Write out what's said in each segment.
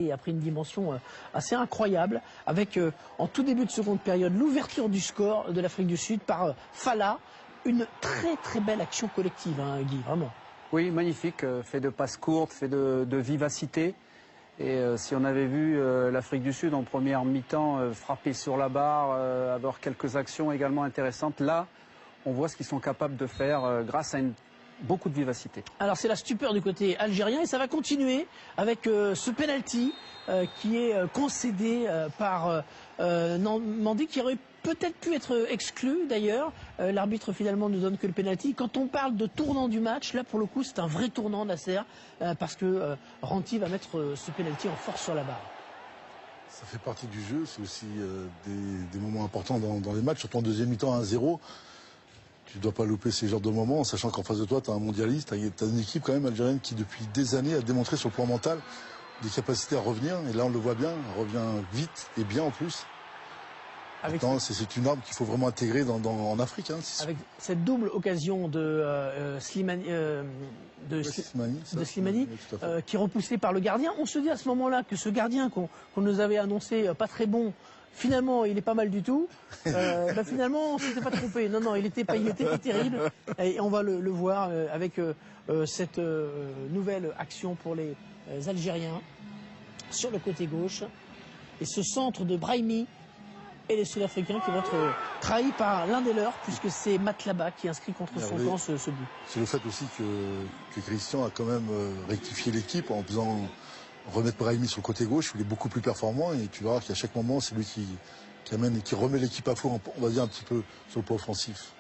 Et a pris une dimension assez incroyable avec en tout début de seconde période l'ouverture du score de l'Afrique du Sud par Fala. Une très très belle action collective, hein, Guy, vraiment. Oui, magnifique, fait de passes courtes, fait de vivacité. Et si on avait vu l'Afrique du Sud en première mi-temps frapper sur la barre, avoir quelques actions également intéressantes, là on voit ce qu'ils sont capables de faire grâce à beaucoup de vivacité. Alors c'est la stupeur du côté algérien et ça va continuer avec ce penalty qui est concédé par Mandi, qui aurait peut-être pu être exclu d'ailleurs. L'arbitre finalement ne donne que le penalty. Quand on parle de tournant du match, là pour le coup c'est un vrai tournant, Nasser, parce que Ranti va mettre ce penalty en force sur la barre. Ça fait partie du jeu, c'est aussi des moments importants dans les matchs, surtout en deuxième mi-temps à 1-0. Tu ne dois pas louper ces genres de moments, sachant qu'en face de toi, tu as un mondialiste, tu as une équipe quand même algérienne qui depuis des années a démontré sur le plan mental des capacités à revenir. Et là, on le voit bien, elle revient vite et bien en plus. C'est une arme qu'il faut vraiment intégrer en Afrique. Hein, avec cette double occasion de Slimani, qui est repoussé par le gardien. On se dit à ce moment-là que ce gardien qu'on nous avait annoncé pas très bon, finalement, il est pas mal du tout. Finalement, on s'était pas trompé. Non, il était pas terrible. Et on va le voir avec cette nouvelle action pour les Algériens sur le côté gauche. Et ce centre de Brahimi et les Sud-Africains qui vont être trahis par l'un des leurs, puisque c'est Matlaba qui inscrit contre son camp ce but. C'est le fait aussi que Christian a quand même rectifié l'équipe en faisant remettre Brahimi sur le côté gauche, où il est beaucoup plus performant, et tu verras qu'à chaque moment, c'est lui qui amène et qui remet l'équipe à flot, on va dire un petit peu sur le plan offensif.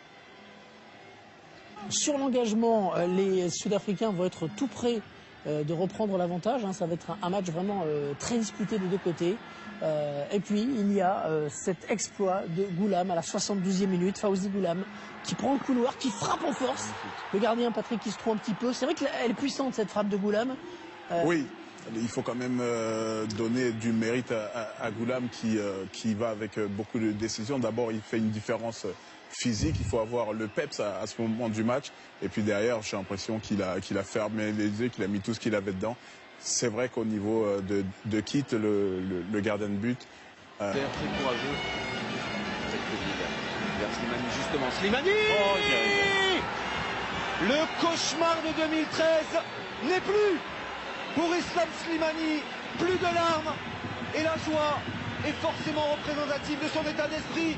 Sur l'engagement, les Sud-Africains vont être tout près de reprendre l'avantage. Ça va être un match vraiment très disputé des deux côtés. Et puis, il y a cet exploit de Goulam à la 72e minute, Fawzi Goulam, qui prend le couloir, qui frappe en force. Le gardien, Patrick, qui se trouve un petit peu. C'est vrai qu'elle est puissante, cette frappe de Goulam. Oui. Il faut quand même donner du mérite à Goulam qui va avec beaucoup de décisions. D'abord, il fait une différence physique. Il faut avoir le peps à ce moment du match. Et puis derrière, j'ai l'impression qu'il a fermé les yeux, qu'il a mis tout ce qu'il avait dedans. C'est vrai qu'au niveau de Kit, le gardien de but... Très courageux. Vers Slimani, justement. Slimani Le cauchemar de 2013 n'est plus pour Islam Slimani, plus de larmes, et la joie est forcément représentative de son état d'esprit,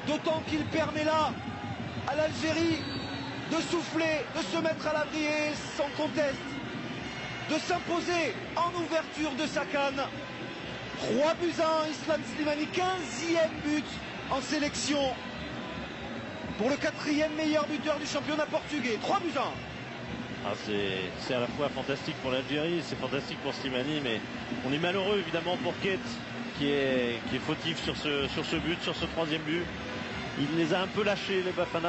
d'autant qu'il permet là à l'Algérie de souffler, de se mettre à l'abri et sans conteste, de s'imposer en ouverture de sa canne. 3-1, Islam Slimani, 15e but en sélection pour le 4e meilleur buteur du championnat portugais. 3-1. C'est à la fois fantastique pour l'Algérie, c'est fantastique pour Slimani, mais on est malheureux évidemment pour Kate qui est fautif sur ce but, sur ce 3e but. Il les a un peu lâchés, les Bafana.